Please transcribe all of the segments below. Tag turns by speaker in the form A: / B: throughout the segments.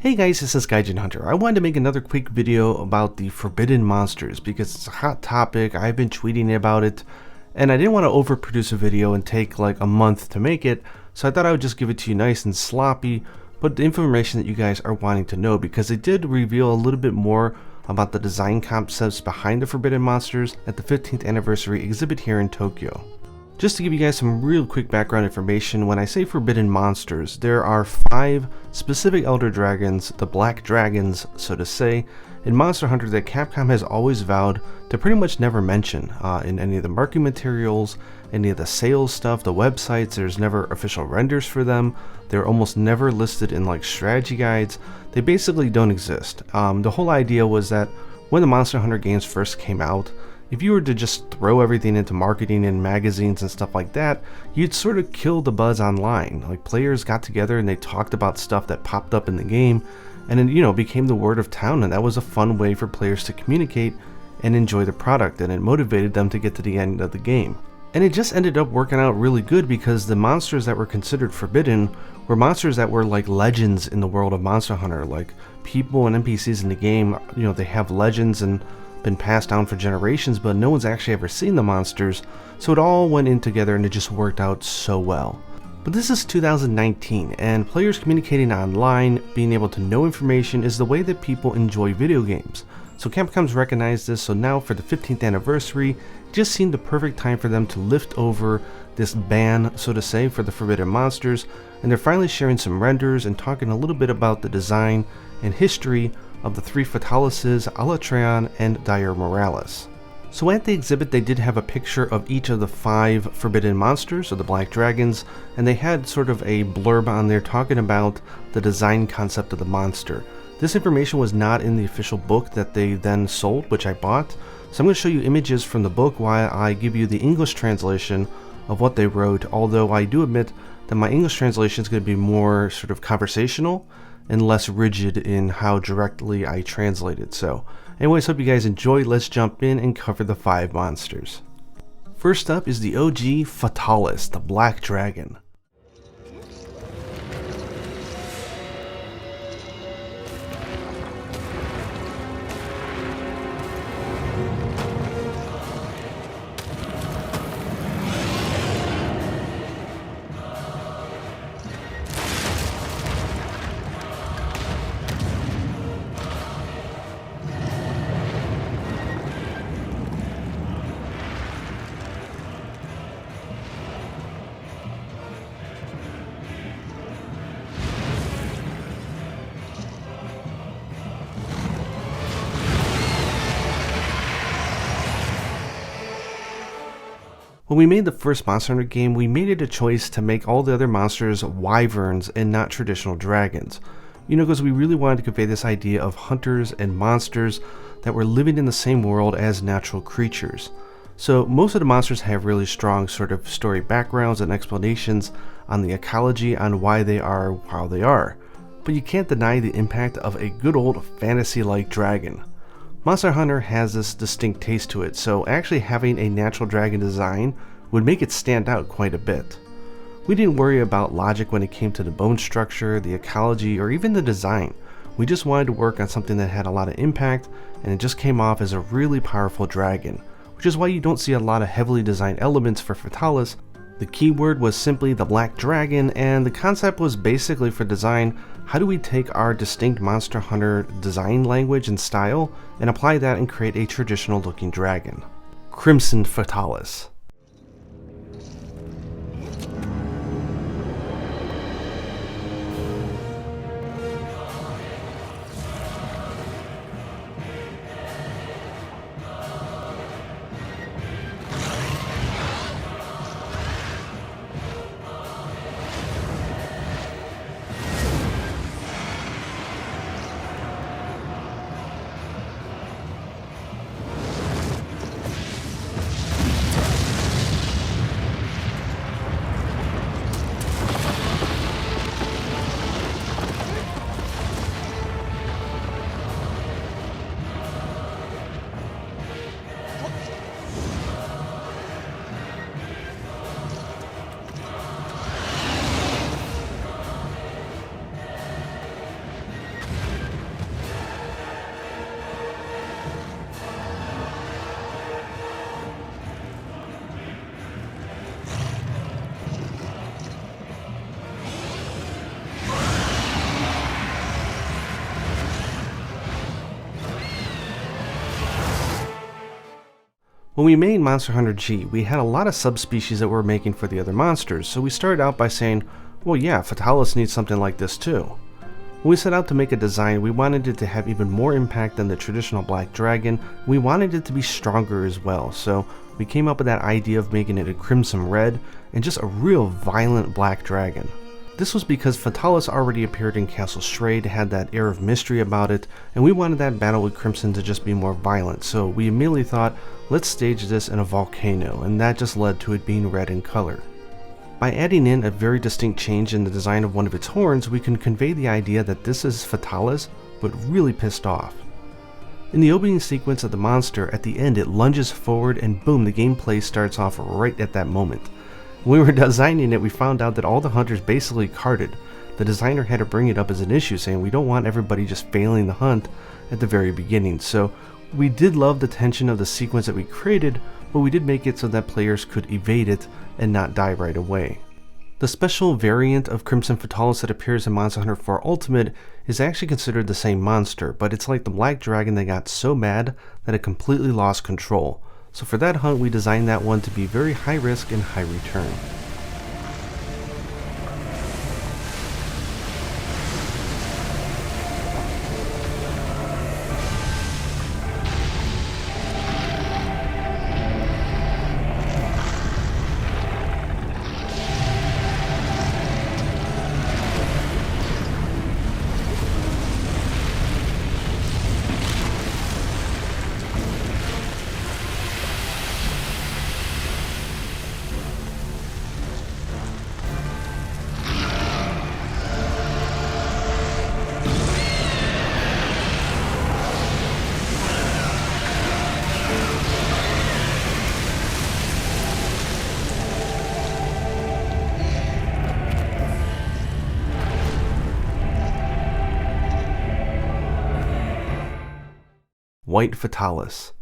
A: Hey guys, this is Gaijin Hunter. I wanted to make another quick video about the forbidden monsters because it's a hot topic. I've been tweeting about it and I didn't want to overproduce a video and take like a month to make it, so I thought I would just give it to you nice and sloppy, but the information that you guys are wanting to know, because it did reveal a little bit more about the design concepts behind the forbidden monsters at the 15th anniversary exhibit here in Tokyo. Just to give you guys some real quick background information, when I say forbidden monsters, there are 5 specific elder dragons, the black dragons, so to say, in Monster Hunter that Capcom has always vowed to pretty much never mention in any of the marketing materials, any of the sales stuff, the websites. There's never official renders for them. They're almost never listed in like strategy guides. They basically don't exist. The whole idea was that when the Monster Hunter games first came out, if you were to just throw everything into marketing and magazines and stuff like that, you'd sort of kill the buzz online. Like, players got together and they talked about stuff that popped up in the game, and it, became the word of town, and that was a fun way for players to communicate and enjoy the product, and it motivated them to get to the end of the game. And it just ended up working out really good because the monsters that were considered forbidden were monsters that were like legends in the world of Monster Hunter. Like, people and NPCs in the game, they have legends and been passed down for generations, but no one's actually ever seen the monsters, so it all went in together and it just worked out so well. But this is 2019, and players communicating online, being able to know information, is the way that people enjoy video games. So Capcom's recognized this, so now for the 15th anniversary, it just seemed the perfect time for them to lift over this ban, so to say, for the forbidden monsters, and they're finally sharing some renders and talking a little bit about the design and history of the 3 Fatalises, Alatreon, and Miralis. So at the exhibit they did have a picture of each of the 5 forbidden monsters, or the black dragons, and they had sort of a blurb on there talking about the design concept of the monster. This information was not in the official book that they then sold, which I bought, so I'm going to show you images from the book while I give you the English translation of what they wrote, although I do admit that my English translation is going to be more sort of conversational and less rigid in how directly I translate it. So anyways, hope you guys enjoy. Let's jump in and cover the 5 monsters. First up is the OG Fatalis, the black dragon. When we made the first Monster Hunter game, we made it a choice to make all the other monsters wyverns and not traditional dragons. Because we really wanted to convey this idea of hunters and monsters that were living in the same world as natural creatures. So most of the monsters have really strong sort of story backgrounds and explanations on the ecology on why they are how they are. But you can't deny the impact of a good old fantasy-like dragon. Monster Hunter has this distinct taste to it, so actually having a natural dragon design would make it stand out quite a bit. We didn't worry about logic when it came to the bone structure, the ecology, or even the design. We just wanted to work on something that had a lot of impact, and it just came off as a really powerful dragon, which is why you don't see a lot of heavily designed elements for Fatalis. The keyword was simply the black dragon, and the concept was basically for design, how do we take our distinct Monster Hunter design language and style and apply that and create a traditional looking dragon. Crimson Fatalis. When we made Monster Hunter G, we had a lot of subspecies that we were making for the other monsters, so we started out by saying, well yeah, Fatalis needs something like this too. When we set out to make a design, we wanted it to have even more impact than the traditional black dragon. We wanted it to be stronger as well, so we came up with that idea of making it a crimson red and just a real violent black dragon. This was because Fatalis already appeared in Castle Strayed, had that air of mystery about it, and we wanted that battle with Crimson to just be more violent, so we immediately thought, let's stage this in a volcano, and that just led to it being red in color. By adding in a very distinct change in the design of one of its horns, we can convey the idea that this is Fatalis, but really pissed off. In the opening sequence of the monster, at the end it lunges forward and boom, the gameplay starts off right at that moment. When we were designing it, we found out that all the hunters basically carded. The designer had to bring it up as an issue, saying we don't want everybody just failing the hunt at the very beginning. So we did love the tension of the sequence that we created, but we did make it so that players could evade it and not die right away. The special variant of Crimson Fatalis that appears in Monster Hunter 4 Ultimate is actually considered the same monster, but it's like the black dragon that got so mad that it completely lost control. So for that hunt, we designed that one to be very high risk and high return. White Fatalis.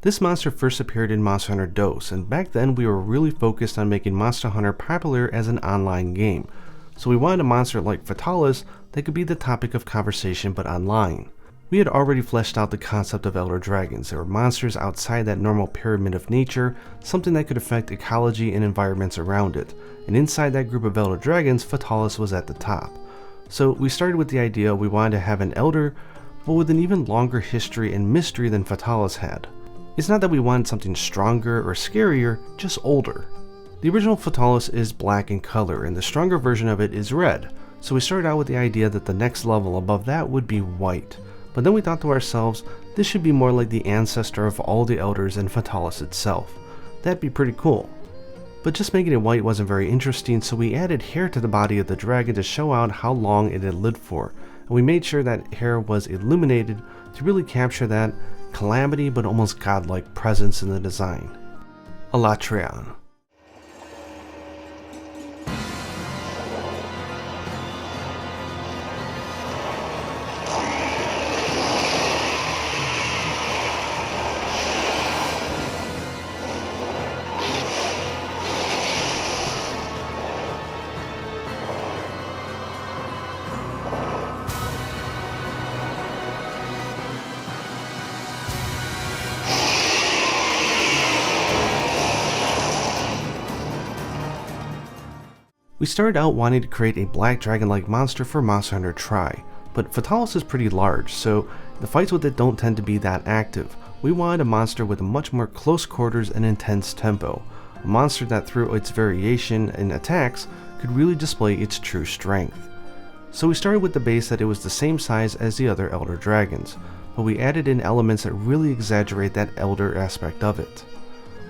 A: This monster first appeared in Monster Hunter DOS, and back then we were really focused on making Monster Hunter popular as an online game. So we wanted a monster like Fatalis that could be the topic of conversation but online. We had already fleshed out the concept of elder dragons. They were monsters outside that normal pyramid of nature, something that could affect ecology and environments around it. And inside that group of elder dragons, Fatalis was at the top. So we started with the idea we wanted to have an elder, but with an even longer history and mystery than Fatalis had. It's not that we wanted something stronger or scarier, just older. The original Fatalis is black in color, and the stronger version of it is red, so we started out with the idea that the next level above that would be white. But then we thought to ourselves, this should be more like the ancestor of all the elders and Fatalis itself. That'd be pretty cool. But just making it white wasn't very interesting, so we added hair to the body of the dragon to show out how long it had lived for, and we made sure that hair was illuminated to really capture that calamity but almost godlike presence in the design. Alatreon. We started out wanting to create a black dragon-like monster for Monster Hunter Tri, but Fatalis is pretty large, so the fights with it don't tend to be that active. We wanted a monster with a much more close quarters and intense tempo, a monster that through its variation in attacks could really display its true strength. So we started with the base that it was the same size as the other Elder Dragons, but we added in elements that really exaggerate that Elder aspect of it.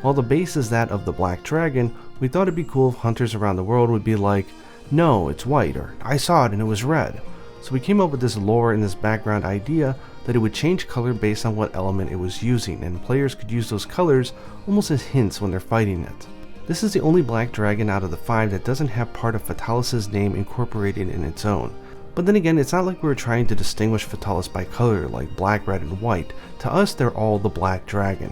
A: While the base is that of the Black Dragon, we thought it'd be cool if hunters around the world would be like, "No, it's white," or "I saw it and it was red." So we came up with this lore and this background idea that it would change color based on what element it was using, and players could use those colors almost as hints when they're fighting it. This is the only Black Dragon out of the 5 that doesn't have part of Fatalis' name incorporated in its own. But then again, it's not like we were trying to distinguish Fatalis by color like black, red, and white. To us, they're all the Black Dragon.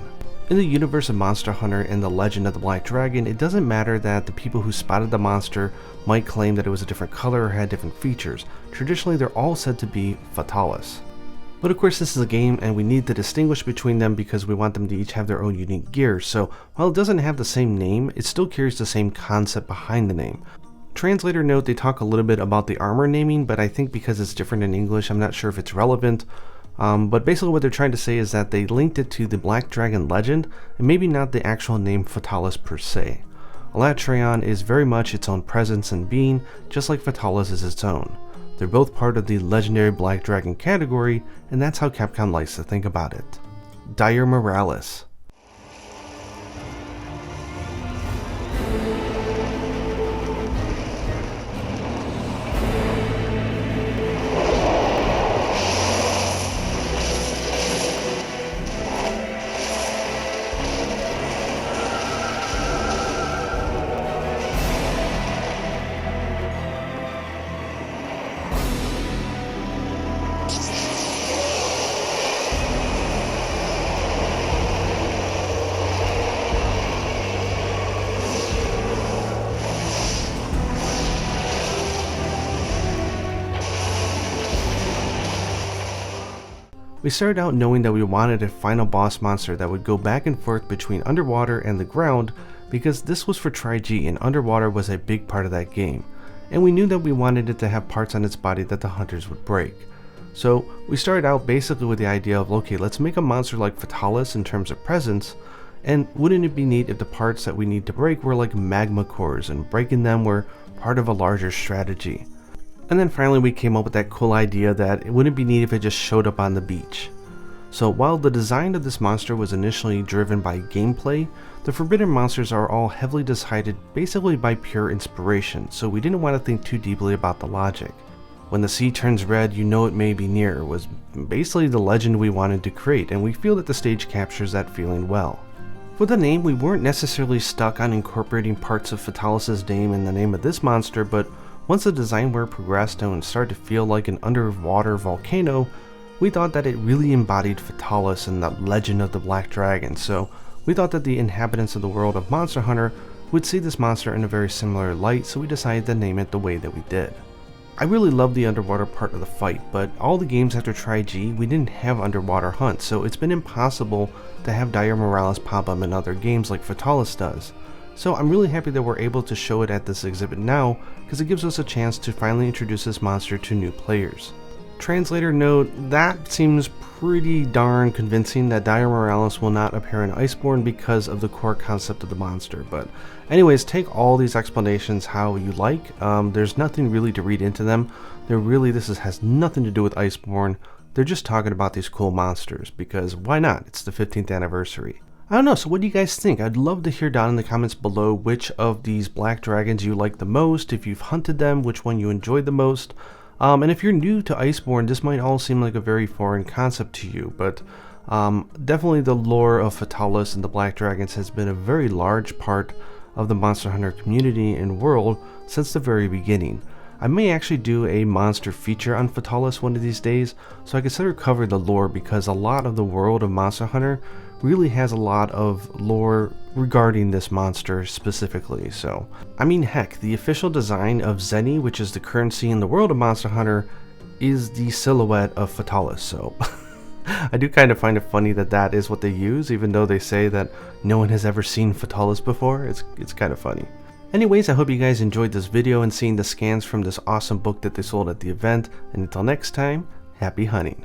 A: In the universe of Monster Hunter and the legend of the Black Dragon, it doesn't matter that the people who spotted the monster might claim that it was a different color or had different features. Traditionally, they're all said to be Fatalis. But of course, this is a game and we need to distinguish between them because we want them to each have their own unique gear. So while it doesn't have the same name, it still carries the same concept behind the name. Translator note, they talk a little bit about the armor naming, but I think because it's different in English, I'm not sure if it's relevant. But basically what they're trying to say is that they linked it to the Black Dragon legend, and maybe not the actual name Fatalis per se. Alatreon is very much its own presence and being, just like Fatalis is its own. They're both part of the legendary Black Dragon category, and that's how Capcom likes to think about it. Dire Miralis. We started out knowing that we wanted a final boss monster that would go back and forth between underwater and the ground because this was for Tri-G and underwater was a big part of that game, and we knew that we wanted it to have parts on its body that the hunters would break. So we started out basically with the idea of, okay, let's make a monster like Fatalis in terms of presence, and wouldn't it be neat if the parts that we need to break were like magma cores and breaking them were part of a larger strategy. And then finally we came up with that cool idea that it wouldn't be neat if it just showed up on the beach. So while the design of this monster was initially driven by gameplay, the forbidden monsters are all heavily decided basically by pure inspiration, so we didn't want to think too deeply about the logic. When the sea turns red, you know it may be near was basically the legend we wanted to create, and we feel that the stage captures that feeling well. For the name, we weren't necessarily stuck on incorporating parts of Fatalis' name in the name of this monster, but once the design work progressed and started to feel like an underwater volcano, we thought that it really embodied Fatalis and the legend of the Black Dragon, so we thought that the inhabitants of the world of Monster Hunter would see this monster in a very similar light, so we decided to name it the way that we did. I really love the underwater part of the fight, but all the games after Tri-G, we didn't have underwater hunts, so it's been impossible to have Dire Miralis pop up in other games like Fatalis does. So I'm really happy that we're able to show it at this exhibit now, because it gives us a chance to finally introduce this monster to new players. Translator note, that seems pretty darn convincing that Dire Miralis will not appear in Iceborne because of the core concept of the monster, but anyways, take all these explanations how you like. There's nothing really to read into them. Has nothing to do with Iceborne. They're just talking about these cool monsters, because why not? It's the 15th anniversary. I don't know, so what do you guys think? I'd love to hear down in the comments below which of these Black Dragons you like the most, if you've hunted them, which one you enjoyed the most. And if you're new to Iceborne, this might all seem like a very foreign concept to you, but definitely the lore of Fatalis and the Black Dragons has been a very large part of the Monster Hunter community and world since the very beginning. I may actually do a monster feature on Fatalis one of these days, so I consider cover the lore because a lot of the world of Monster Hunter really has a lot of lore regarding this monster specifically. So, I mean, heck, the official design of Zenny, which is the currency in the world of Monster Hunter, is the silhouette of Fatalis, so I do kind of find it funny that that is what they use, even though they say that no one has ever seen Fatalis before. It's kind of funny. Anyways, I hope you guys enjoyed this video and seeing the scans from this awesome book that they sold at the event, and until next time, happy hunting.